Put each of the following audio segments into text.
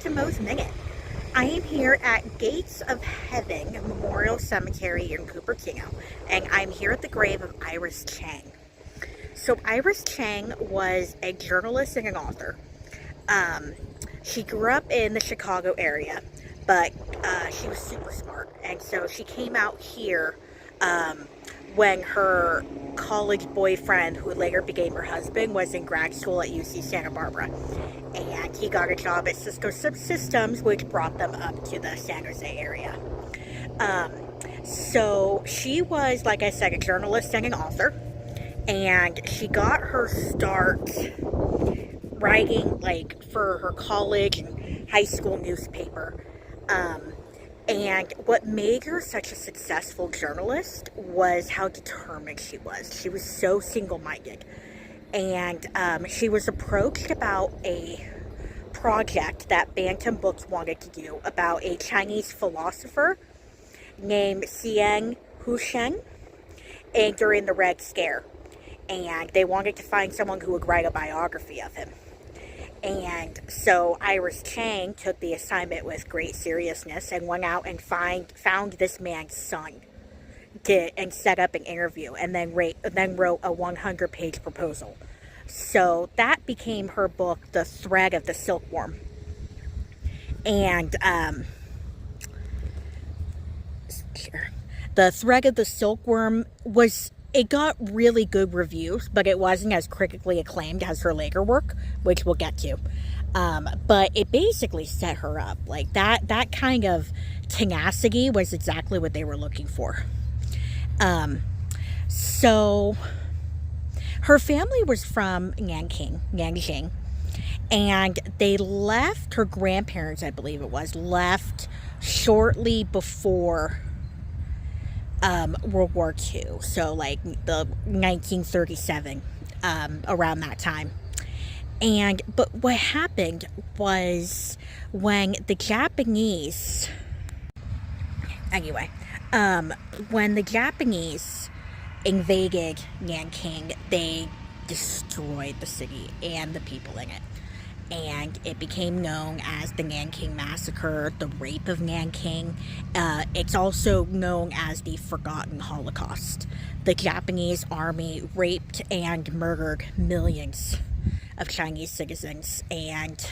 to Mo's Minute. I am here at Gates of Heaven Memorial Cemetery in Cupertino, and I'm here at the grave of Iris Chang. So Iris Chang was a journalist and an author. Um, she grew up in the Chicago area, but she was super smart, and so she came out here um, when her college boyfriend, who later became her husband, was in grad school at UC Santa Barbara, and he got a job at Cisco Systems, which brought them up to the San Jose area. Um, so she was, like I said, a journalist and an author, and she got her start writing like for her college and high school newspaper. Um, and what made her such a successful journalist was how determined she was. She was so single-minded. And she was approached about a project that Bantam Books wanted to do about a Chinese philosopher named Xiang Husheng and during the Red Scare. And they wanted to find someone who would write a biography of him. And so Iris Chang took the assignment with great seriousness and went out and found this man's son and set up an interview and then wrote a 100-page proposal. So that became her book, The Thread of the Silkworm. And The Thread of the Silkworm it got really good reviews, but it wasn't as critically acclaimed as her later work, which we'll get to. But it basically set her up. Like that kind of tenacity was exactly what they were looking for. So her family was from Nanjing, and they left, her grandparents, I believe it was, left shortly before World War II, so like the 1937, around that time. But what happened was when the Japanese invaded Nanking, they destroyed the city and the people in it. And it became known as the Nanking Massacre, the Rape of Nanking. It's also known as the Forgotten Holocaust. The Japanese army raped and murdered millions of Chinese citizens and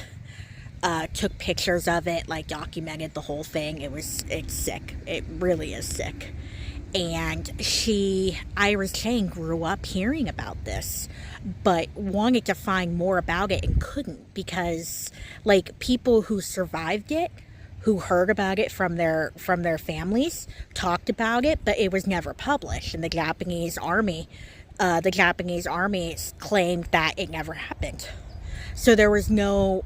took pictures of it, like documented the whole thing. It's sick. It really is sick. And Iris Chang, grew up hearing about this, but wanted to find more about it and couldn't, because like people who survived it, who heard about it from their families, talked about it, but it was never published. And the Japanese army claimed that it never happened. So there was no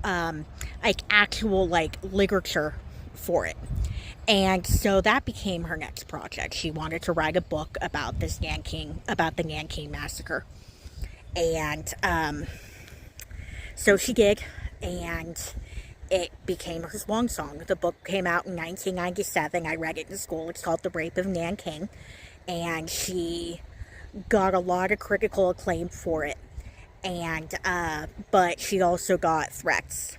actual literature for it. And so that became her next project. She wanted to write a book about the Nanking Massacre. And so she did, and it became her swan song. The book came out in 1997. I read it in school. It's called The Rape of Nanking. And she got a lot of critical acclaim for it. And but she also got threats,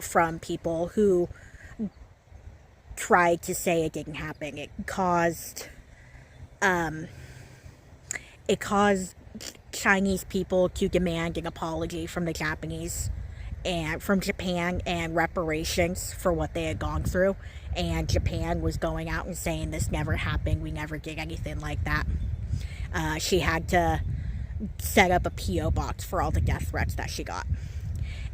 from people who tried to say it didn't happen. It caused Chinese people to demand an apology from the Japanese and from Japan and reparations for what they had gone through. And Japan was going out and saying this never happened. We never did anything like that. She had to set up a P.O. box for all the death threats that she got.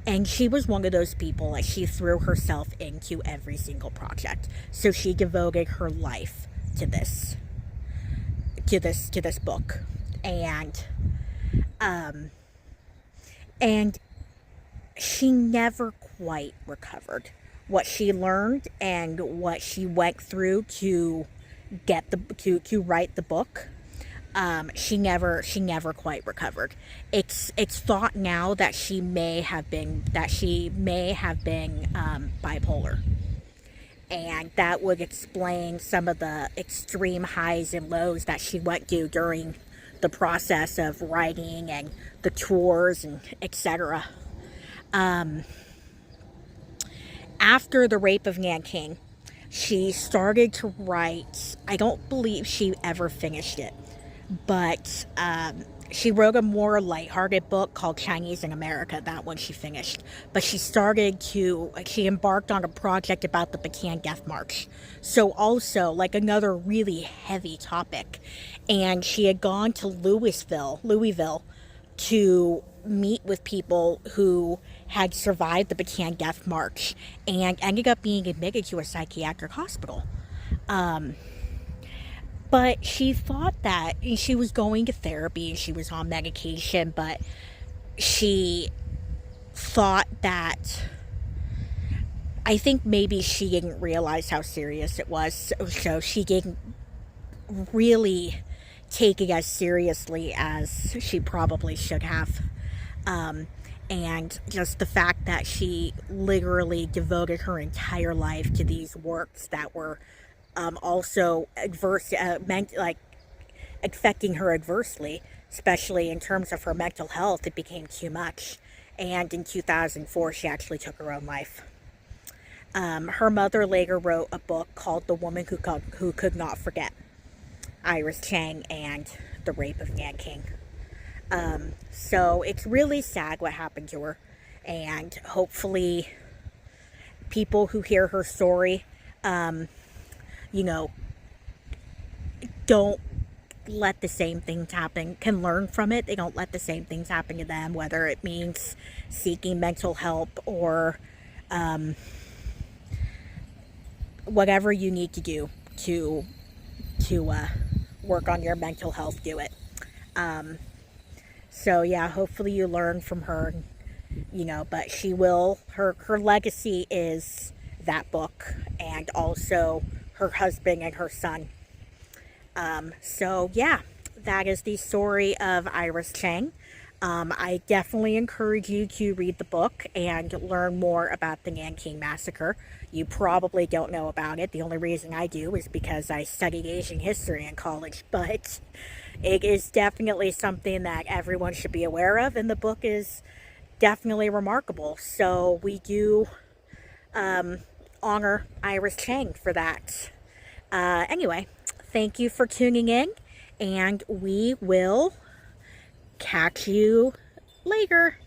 And she was one of those people, like, she threw herself into every single project. So she devoted her life to this book. And she never quite recovered what she learned and what she went through to write the book. She never quite recovered. It's thought now that she may have been bipolar, and that would explain some of the extreme highs and lows that she went through during the process of writing and the tours and etc. after the rape of Nanking, she started to write. I don't believe she ever finished it, but she wrote a more lighthearted book called Chinese in America. That one she finished. But she embarked on a project about the Pecan Death March. So also, like, another really heavy topic. And she had gone to Louisville, to meet with people who had survived the Pecan Death March and ended up being admitted to a psychiatric hospital. But she thought that she was going to therapy and she was on medication, but she thought that, I think maybe she didn't realize how serious it was, so she didn't really take it as seriously as she probably should have. And just the fact that she literally devoted her entire life to these works that were also affecting her adversely, especially in terms of her mental health, it became too much. And in 2004, she actually took her own life. Her mother later wrote a book called The Woman Who Could Not Forget, Iris Chang and the Rape of Nanking. So it's really sad what happened to her, and hopefully people who hear her story, don't let the same things happen, can learn from it. They don't let the same things happen to them, whether it means seeking mental help or whatever you need to do to work on your mental health, do it. So yeah, hopefully you learn from her, but her legacy is that book and also her husband and her son. So yeah, that is the story of Iris Chang. I definitely encourage you to read the book and learn more about the Nanking Massacre. You probably don't know about it. The only reason I do is because I studied Asian history in college, but it is definitely something that everyone should be aware of, and the book is definitely remarkable. So we do honor Iris Chang for that. Anyway, thank you for tuning in, and we will catch you later.